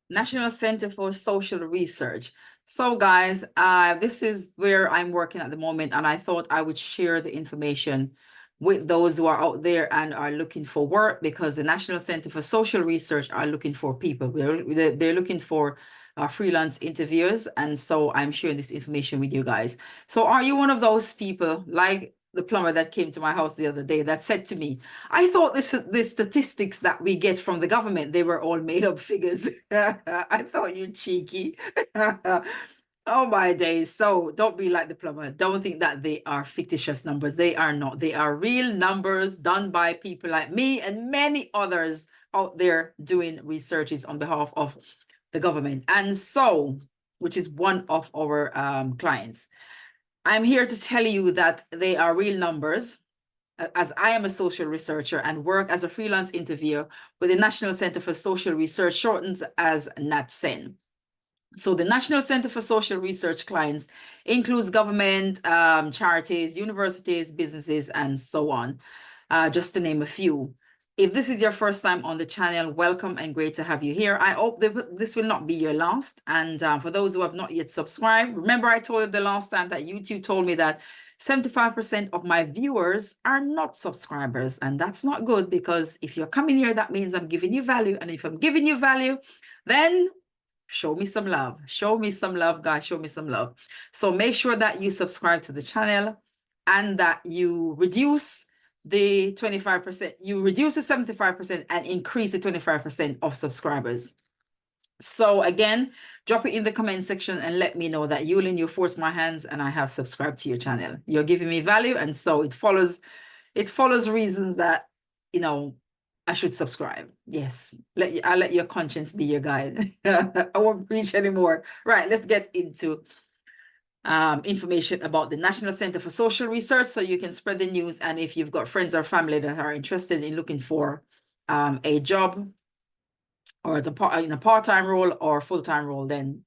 National Center for Social Research. So guys, this is where I'm working at the moment, and I thought I would share the information with those who are out there and are looking for work, because the National Center for Social Research are looking for people. They're looking for freelance interviewers, and so I'm sharing this information with you guys. So are you one of those people, like the plumber that came to my house the other day, that said to me, I thought the statistics that we get from the government, they were all made up figures. I thought you cheeky. Oh my days. So don't be like the plumber. Don't think that they are fictitious numbers. They are not. They are real numbers done by people like me and many others out there doing researches on behalf of the government. And so, which is one of our clients. I'm here to tell you that they are real numbers, as I am a social researcher and work as a freelance interviewer with the National Center for Social Research, shortened as NatCen. So the National Center for Social Research clients includes government, charities, universities, businesses, and so on, just to name a few. If this is your first time on the channel, welcome and great to have you here. I hope this will not be your last. And for those who have not yet subscribed, remember I told you the last time that YouTube told me that 75% of my viewers are not subscribers. And that's not good, because if you're coming here, that means I'm giving you value. And if I'm giving you value, then show me some love. Show me some love, guys. Show me some love. So make sure that you subscribe to the channel and that you reduce the 25%, you reduce the 75% and increase the 25% of subscribers. So again, drop it in the comment section and let me know that Eulyn, you forced my hands and I have subscribed to your channel. You're giving me value, and so it follows reasons that, you know, I should subscribe. Yes, I'll let your conscience be your guide. I won't preach anymore. Right, let's get into information about the National Center for Social Research so you can spread the news. And if you've got friends or family that are interested in looking for a job, or it's a part-time role or full-time role, then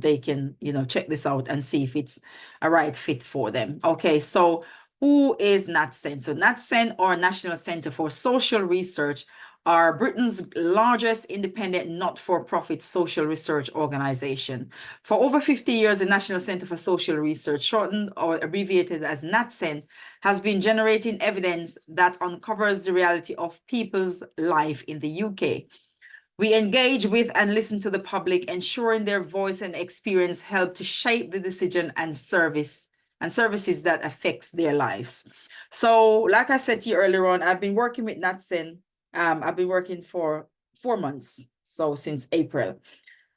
they can, check this out and see if it's a right fit for them. Okay, so who is NatCen? So NatCen, or National Center for Social Research, are Britain's largest independent not-for-profit social research organization. For over 50 years, the National Center for Social Research, shortened or abbreviated as NatCen, has been generating evidence that uncovers the reality of people's life in the UK. We engage with and listen to the public, ensuring their voice and experience help to shape the decision and services that affects their lives. So, like I said to you earlier on, I've been working with NatCen. I've been working for 4 months, so since April.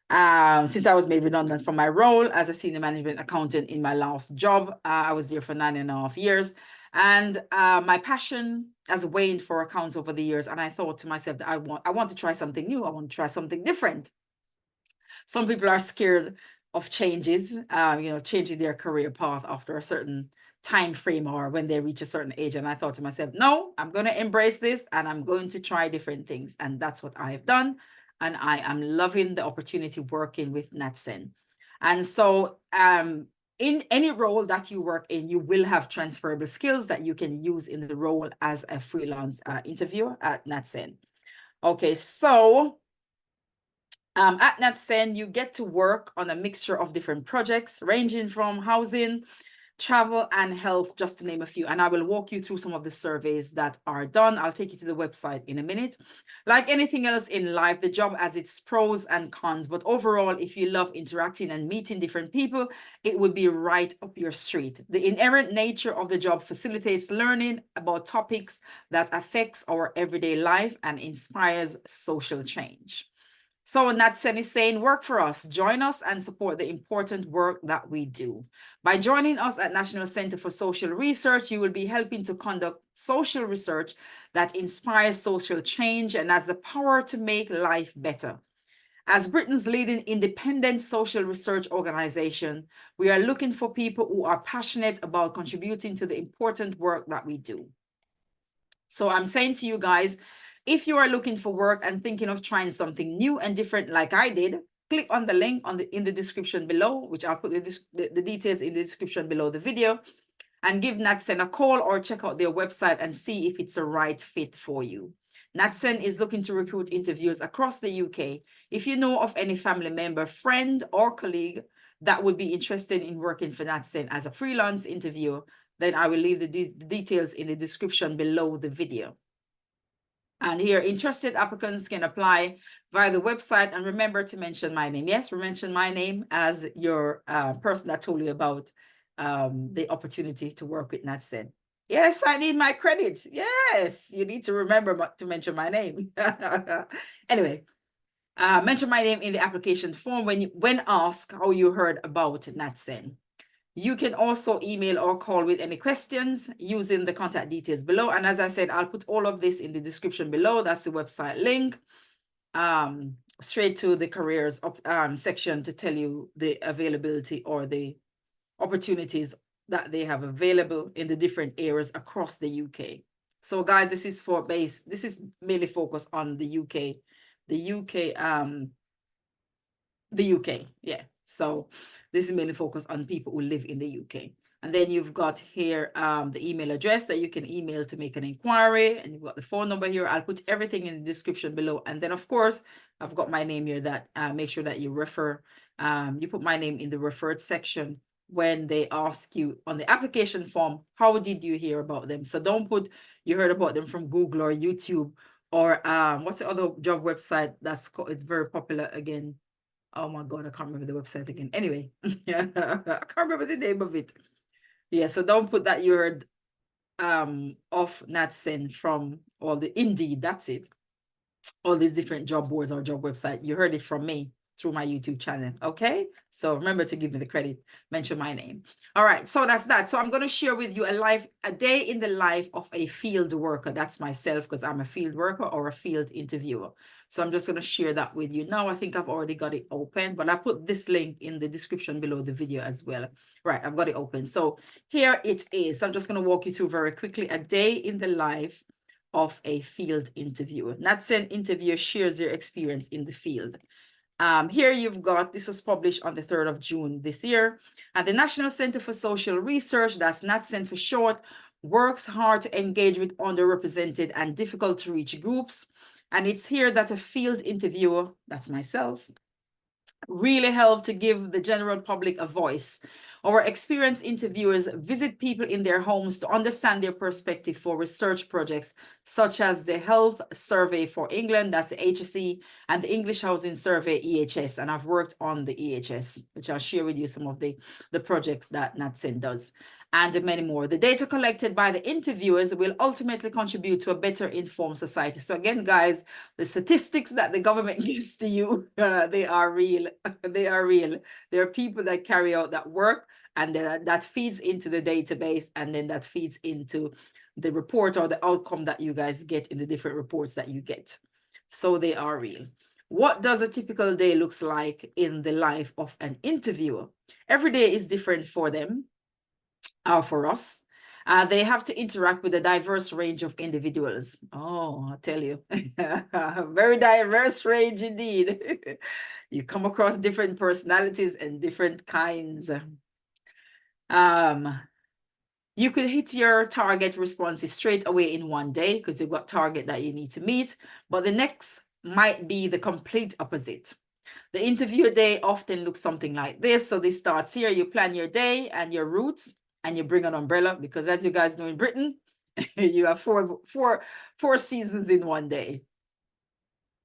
Since I was made redundant from my role as a senior management accountant in my last job. I was there for 9.5 years. And my passion has waned for accounts over the years. And I thought to myself that I want to try something new. I want to try something different. Some people are scared of changes, changing their career path after a certain time frame or when they reach a certain age. And I thought to myself, no, I'm going to embrace this and I'm going to try different things. And that's what I have done. And I am loving the opportunity working with NatCen. And so in any role that you work in, you will have transferable skills that you can use in the role as a freelance interviewer at NatCen. Okay, so at NatCen, you get to work on a mixture of different projects, ranging from housing, travel, and health, just to name a few. And I will walk you through some of the surveys that are done. I'll take you to the website in a minute. Like anything else in life, the job has its pros and cons, but overall, if you love interacting and meeting different people, it would be right up your street. The inherent nature of the job facilitates learning about topics that affects our everyday life and inspires social change. So NatCen is saying, work for us, join us and support the important work that we do. By joining us at National Center for Social Research, you will be helping to conduct social research that inspires social change and has the power to make life better. As Britain's leading independent social research organization, we are looking for people who are passionate about contributing to the important work that we do. So I'm saying to you guys, if you are looking for work and thinking of trying something new and different like I did, click on the link in the description below, which I'll put the details in the description below the video, and give NatCen a call or check out their website and see if it's a right fit for you. NatCen is looking to recruit interviewers across the UK. If you know of any family member, friend, or colleague that would be interested in working for NatCen as a freelance interviewer, then I will leave the details in the description below the video. And here, interested applicants can apply via the website. And remember to mention my name. Yes, mention my name as your person that told you about the opportunity to work with NatCen. Yes, I need my credit. Yes, you need to remember to mention my name. Anyway, mention my name in the application form when asked how you heard about NatCen. You can also email or call with any questions using the contact details below. And as I said, I'll put all of this in the description below. That's the website link, straight to the careers section to tell you the availability or the opportunities that they have available in the different areas across the UK. So guys, this is mainly focused on the UK, yeah. So this is mainly focused on people who live in the UK. And then you've got here the email address that you can email to make an inquiry. And you've got the phone number here. I'll put everything in the description below. And then, of course, I've got my name here that make sure that you you put my name in the referred section when they ask you on the application form, how did you hear about them? So don't put you heard about them from Google or YouTube or what's the other job website that's very popular again? Oh my God, I can't remember the website again. Anyway, I can't remember the name of it. Yeah, so don't put that you heard of NatCen from all the Indeed, that's it. All these different job boards or job website. You heard it from me through my YouTube channel. Okay, so remember to give me the credit, mention my name. All right, so that's that. So I'm going to share with you a day in the life of a field worker. That's myself, because I'm a field worker or a field interviewer. So I'm just going to share that with you now. I think I've already got it open, but I put this link in the description below the video as well. Right, I've got it open. So here it is. I'm just going to walk you through very quickly a day in the life of a field interviewer. NatCen interviewer shares their experience in the field. Here you've got, this was published on the 3rd of June this year. And the National Center for Social Research, that's NatCen for short, works hard to engage with underrepresented and difficult to reach groups. And it's here that a field interviewer, that's myself, really help to give the general public a voice. Our experienced interviewers visit people in their homes to understand their perspective for research projects, such as the Health Survey for England, that's the HSE, and the English Housing Survey, EHS. And I've worked on the EHS, which I'll share with you some of the projects that NatCen does, and many more. The data collected by the interviewers will ultimately contribute to a better informed society. So again, guys, the statistics that the government gives to you, they are real. They are real. There are people that carry out that work, and that feeds into the database, and then that feeds into the report or the outcome that you guys get in the different reports that you get. So they are real. What does a typical day looks like in the life of an interviewer? Every day is different for them, for us. They have to interact with a diverse range of individuals. Oh, I tell you, very diverse range indeed. You come across different personalities and different kinds. You could hit your target responses straight away in one day because you've got target that you need to meet, but the next might be the complete opposite. The interview day often looks something like this. So this starts here. You plan your day and your routes, and you bring an umbrella because, as you guys know, in Britain, you have four seasons in one day.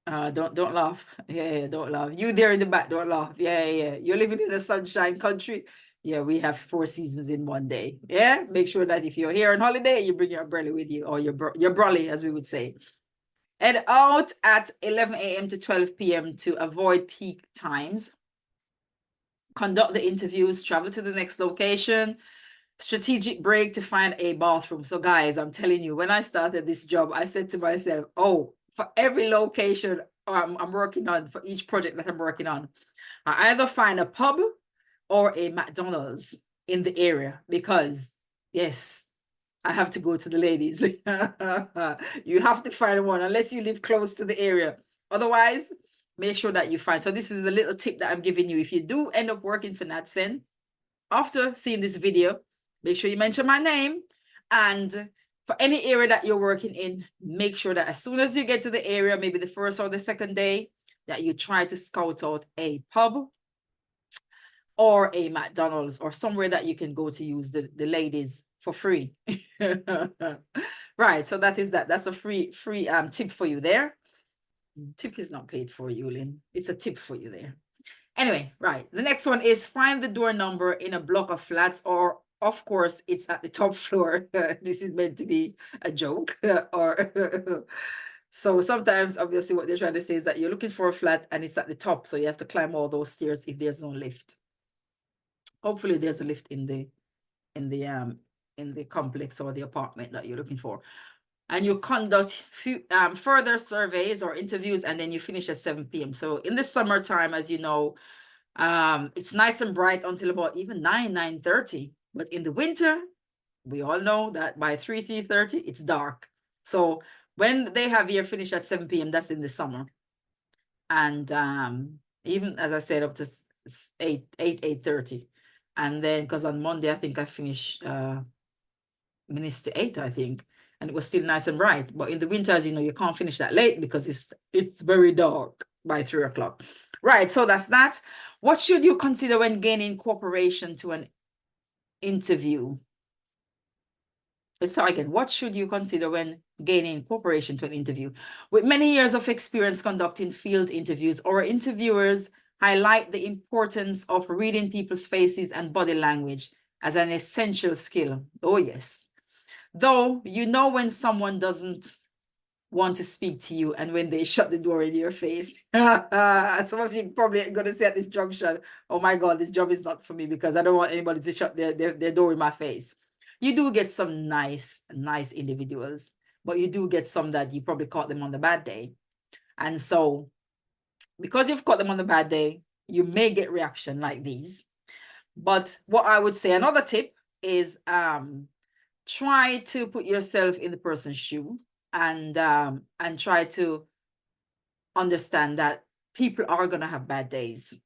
Don't laugh. Yeah, don't laugh. You there in the back, don't laugh. Yeah. You're living in a sunshine country. Yeah, we have 4 seasons in one day. Yeah, make sure that if you're here on holiday, you bring your umbrella with you, or your brolly, as we would say. Head out at 11 a.m. to 12 p.m. to avoid peak times. Conduct the interviews, travel to the next location, strategic break to find a bathroom. So guys, I'm telling you, when I started this job, I said to myself, oh, for every location I'm working on, for each project that I'm working on, I either find a pub or a McDonald's in the area, because yes, I have to go to the ladies. You have to find one unless you live close to the area. Otherwise, make sure that you find. So this is a little tip that I'm giving you. If you do end up working for NatCen, after seeing this video, make sure you mention my name. And For any area that you're working in, make sure that as soon as you get to the area, maybe the first or the second day, that you try to scout out a pub or a McDonald's or somewhere that you can go to use the ladies for free. Right, so that's a free tip for you there. Tip is not paid for, Eulyn. It's a tip for you there. Anyway, right. The next one is find the door number in a block of flats, or of course, it's at the top floor. This is meant to be a joke. Or so sometimes, obviously, what they're trying to say is that you're looking for a flat and it's at the top, so you have to climb all those stairs if there's no lift. Hopefully, there's a lift in the complex or the apartment that you're looking for. And you conduct further surveys or interviews, and then you finish at 7 p.m. So in the summertime, as you know, it's nice and bright until about even 9:30. But in the winter, we all know that by 3:30, it's dark. So when they have your finish at 7 p.m., that's in the summer. And even, as I said, up to 8:30. And then, because on Monday, I think I finished minutes to 8, I think. And it was still nice and bright. But in the winter, as you know, you can't finish that late because it's very dark by 3 o'clock. Right, so that's that. What should you consider when gaining cooperation to an interview? Let's start again. What should you consider when gaining cooperation to an interview? With many years of experience conducting field interviews, our interviewers highlight the importance of reading people's faces and body language as an essential skill. Oh, yes. Though you know when someone doesn't want to speak to you and when they shut the door in your face. Some of you probably going to say at this junction, oh my God, this job is not for me because I don't want anybody to shut their door in my face. You do get some nice individuals, but you do get some that you probably caught them on the bad day. And so because you've caught them on the bad day, you may get reaction like these. But what I would say, another tip is try to put yourself in the person's shoe and try to understand that people are going to have bad days.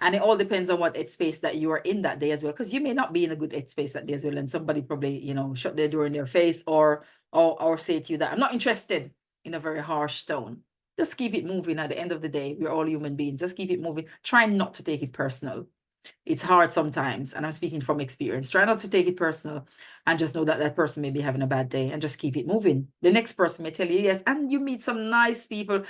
And it all depends on what headspace that you are in that day as well, because you may not be in a good headspace that day as well. And somebody probably, shut their door in their face or say to you that I'm not interested, in a very harsh tone. Just keep it moving. At the end of the day, we're all human beings. Just keep it moving. Try not to take it personal. It's hard sometimes, and I'm speaking from experience. Try not to take it personal and just know that that person may be having a bad day and just keep it moving. The next person may tell you yes, and you meet some nice people.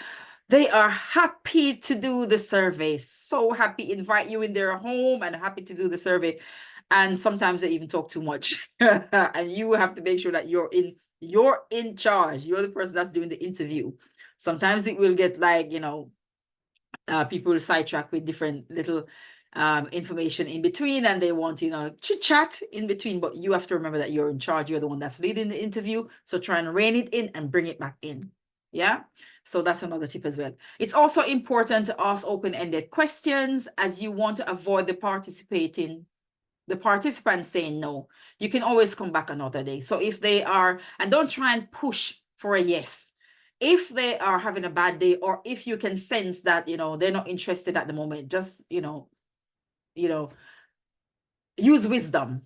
They are happy to do the survey, so happy, invite you in their home and happy to do the survey. And sometimes they even talk too much. And you have to make sure that you're in charge. You're the person that's doing the interview. Sometimes it will get like, people will sidetrack with different little information in between, and they want, chit chat in between, but you have to remember that you're in charge. You're the one that's leading the interview. So try and rein it in and bring it back in. Yeah. So that's another tip as well. It's also important to ask open-ended questions, as you want to avoid the participants saying no. You can always come back another day. So if they are, and don't try and push for a yes. If they are having a bad day, or if you can sense that, they're not interested at the moment, just, use wisdom.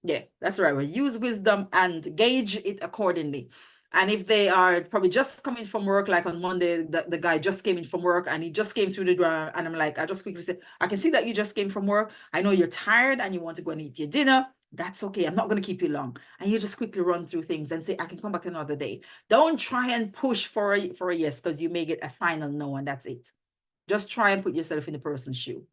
Yeah, that's the right word. Use wisdom and gauge it accordingly. And if they are probably just coming from work, like on Monday, the guy just came in from work and he just came through the door, and I'm like, I just quickly said, I can see that you just came from work. I know you're tired and you want to go and eat your dinner. That's okay. I'm not going to keep you long. And you just quickly run through things and say, I can come back another day. Don't try and push for a yes, because you may get a final no, and that's it. Just try and put yourself in the person's shoe.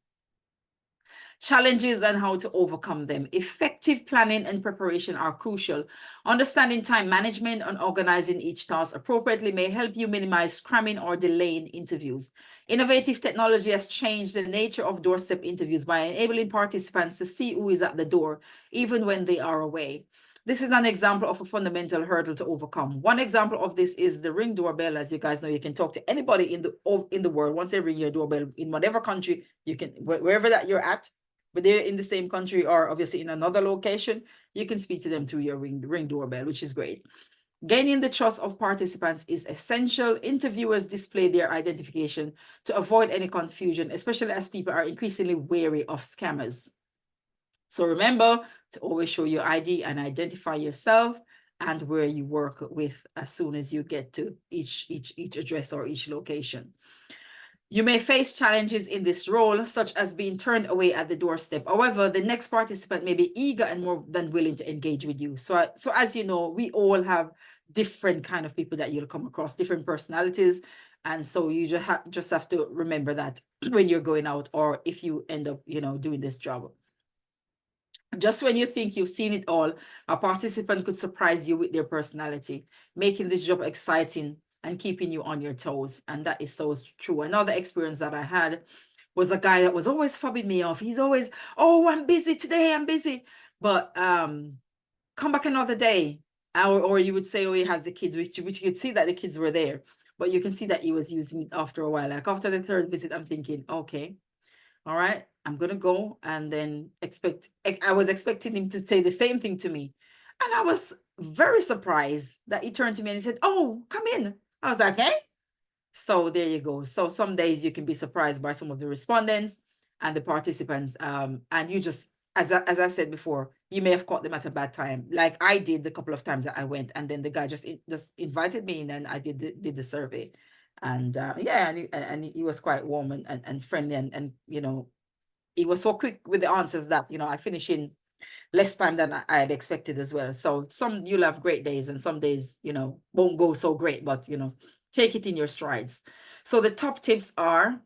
Challenges and how to overcome them. Effective planning and preparation are crucial. Understanding time management and organizing each task appropriately may help you minimize cramming or delaying interviews. Innovative technology has changed the nature of doorstep interviews by enabling participants to see who is at the door, even when they are away. This is an example of a fundamental hurdle to overcome. One example of this is the Ring doorbell. As you guys know, you can talk to anybody in the world. Once they ring your doorbell in whatever country, you can, wherever that you're at, but they're in the same country or obviously in another location, you can speak to them through your ring doorbell, which is great. Gaining the trust of participants is essential. Interviewers display their identification to avoid any confusion, especially as people are increasingly wary of scammers. So remember to always show your ID and identify yourself. and where you work with as soon as you get to each address or each location. You may face challenges in this role, such as being turned away at the doorstep. However, the next participant may be eager and more than willing to engage with you. So as you know, we all have different kind of people that you'll come across, different personalities. And so you just have to remember that when you're going out, or if you end up, doing this job. Just when you think you've seen it all, a participant could surprise you with their personality, making this job exciting and keeping you on your toes. And that is so true. Another experience that I had was a guy that was always fobbing me off. He's always, oh, I'm busy today, I'm busy. But come back another day. Or you would say, oh, he has the kids, which you could see that the kids were there. But you can see that he was using it after a while. Like after the third visit, I'm thinking, okay, all right, I'm going to go. And then I was expecting him to say the same thing to me. And I was very surprised that he turned to me and he said, oh, come in. I was like, hey. So there you go. So some days you can be surprised by some of the respondents and the participants. And you just, as I said before, you may have caught them at a bad time. Like I did the couple of times that I went, and then the guy just invited me in, and I did the survey. And yeah, and he was quite warm and friendly, and he was so quick with the answers that I finished in less time than I had expected as well. So some you'll have great days, and some days won't go so great, but take it in your strides. So the top tips are: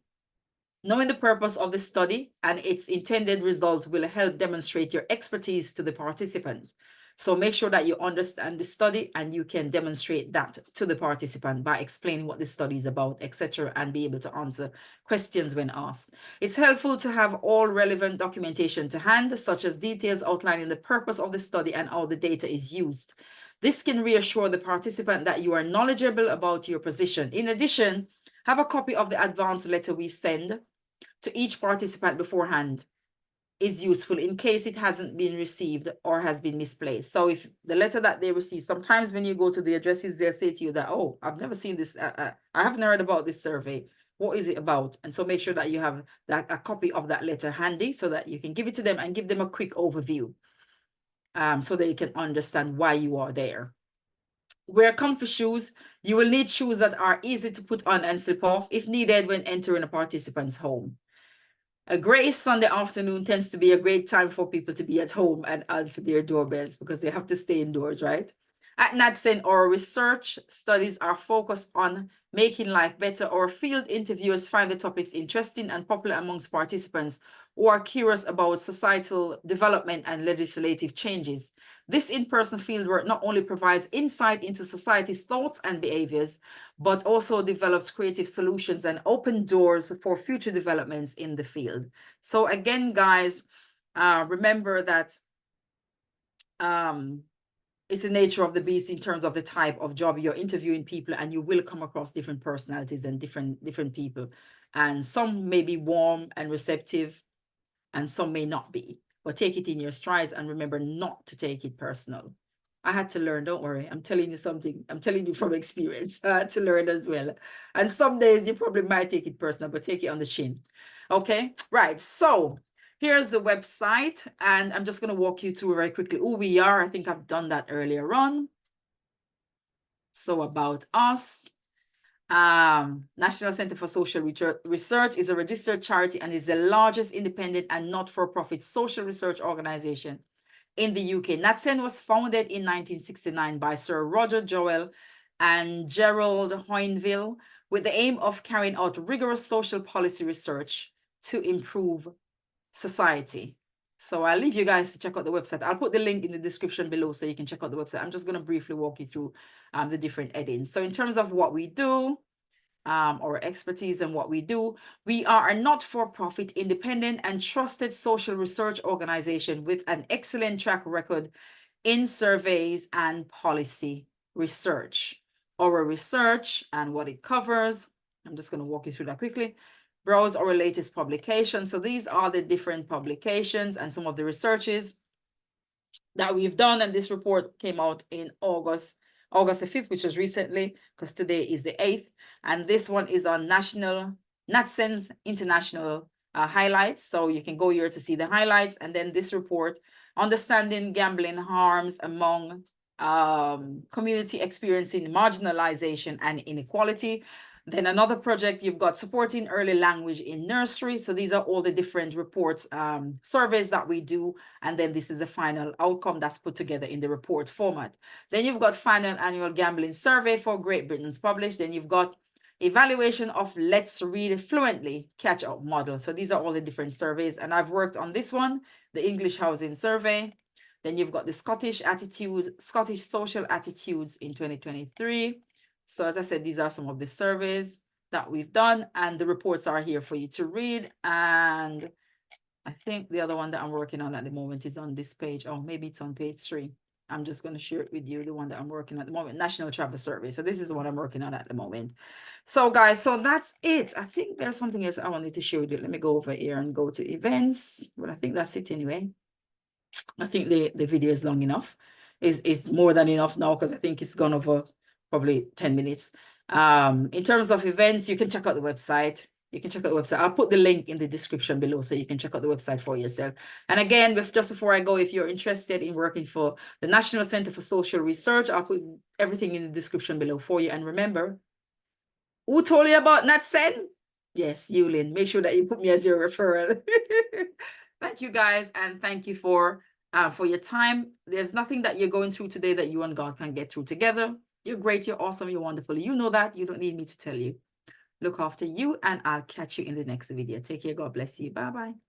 knowing the purpose of the study and its intended results will help demonstrate your expertise to the participant. So make sure that you understand the study and you can demonstrate that to the participant by explaining what the study is about, etc., and be able to answer questions when asked. It's helpful to have all relevant documentation to hand, such as details outlining the purpose of the study and how the data is used. This can reassure the participant that you are knowledgeable about your position. In addition, have a copy of the advance letter we send to each participant beforehand is useful in case it hasn't been received or has been misplaced. So if the letter that they receive, sometimes when you go to the addresses, they'll say to you that, oh, I've never seen this. I haven't heard about this survey. What is it about? And so make sure that you have a copy of that letter handy so that you can give it to them and give them a quick overview so they can understand why you are there. Wear comfy shoes. You will need shoes that are easy to put on and slip off if needed when entering a participant's home. A gray Sunday afternoon tends to be a great time for people to be at home and answer their doorbells because they have to stay indoors, right? At NatCen, our research studies are focused on making life better. Our field interviewers find the topics interesting and popular amongst participants who are curious about societal development and legislative changes. This in-person fieldwork not only provides insight into society's thoughts and behaviors, but also develops creative solutions and open doors for future developments in the field. So again, guys, remember that it's the nature of the beast in terms of the type of job you're interviewing people, and you will come across different personalities and different people. And some may be warm and receptive, and some may not be. But take it in your strides and remember not to take it personal. I had to learn, don't worry. I'm telling you something. I'm telling you from experience. I had to learn as well. And some days you probably might take it personal, but take it on the chin. Okay, right. So here's the website, and I'm just going to walk you through very quickly who we are. I think I've done that earlier on. So about us. National Center for Social Research is a registered charity and is the largest independent and not-for-profit social research organization in the UK. NatCen was founded in 1969 by Sir Roger Joel and Gerald Hoinville with the aim of carrying out rigorous social policy research to improve society. So I'll leave you guys to check out the website. I'll put the link in the description below so you can check out the website. I'm just going to briefly walk you through the different headings. So in terms of what we do, our expertise and what we do, we are a not-for-profit, independent and trusted social research organization with an excellent track record in surveys and policy research. Our research and what it covers, I'm just going to walk you through that quickly. Browse our latest publications. So these are the different publications and some of the researches that we've done. And this report came out in August the 5th, which was recently, because today is the 8th. And this one is on NatCen's international highlights. So you can go here to see the highlights. And then this report, Understanding Gambling Harms Among community experiencing marginalization and inequality. Then another project, you've got supporting early language in nursery. So these are all the different reports, surveys that we do. And then this is the final outcome that's put together in the report format. Then you've got final annual gambling survey for Great Britain's published. Then you've got evaluation of Let's Read Fluently catch-up model. So these are all the different surveys. And I've worked on this one, the English housing survey. Then you've got the Scottish social attitudes in 2023. So as I said, these are some of the surveys that we've done, and the reports are here for you to read. And I think the other one that I'm working on at the moment is on this page. Oh, maybe it's on page 3. I'm just going to share it with you, the one that I'm working on at the moment, National Travel Survey. So this is what I'm working on at the moment. So guys, so that's it. I think there's something else I wanted to share with you. Let me go over here and go to events. But I think that's it anyway. I think the video is long enough. Is more than enough now, because I think it's gone over probably 10 minutes. In terms of events, you can check out the website. You can check out the website. I'll put the link in the description below so you can check out the website for yourself. And again, just before I go, if you're interested in working for the National Center for Social Research, I'll put everything in the description below for you. And remember, who told you about NatCen? Yes, Eulyn. Make sure that you put me as your referral. Thank you, guys, and thank you for your time. There's nothing that you're going through today that you and God can get through together. You're great, you're awesome, you're wonderful. You know that. You don't need me to tell you. Look after you, and I'll catch you in the next video. Take care. God bless you. Bye-bye.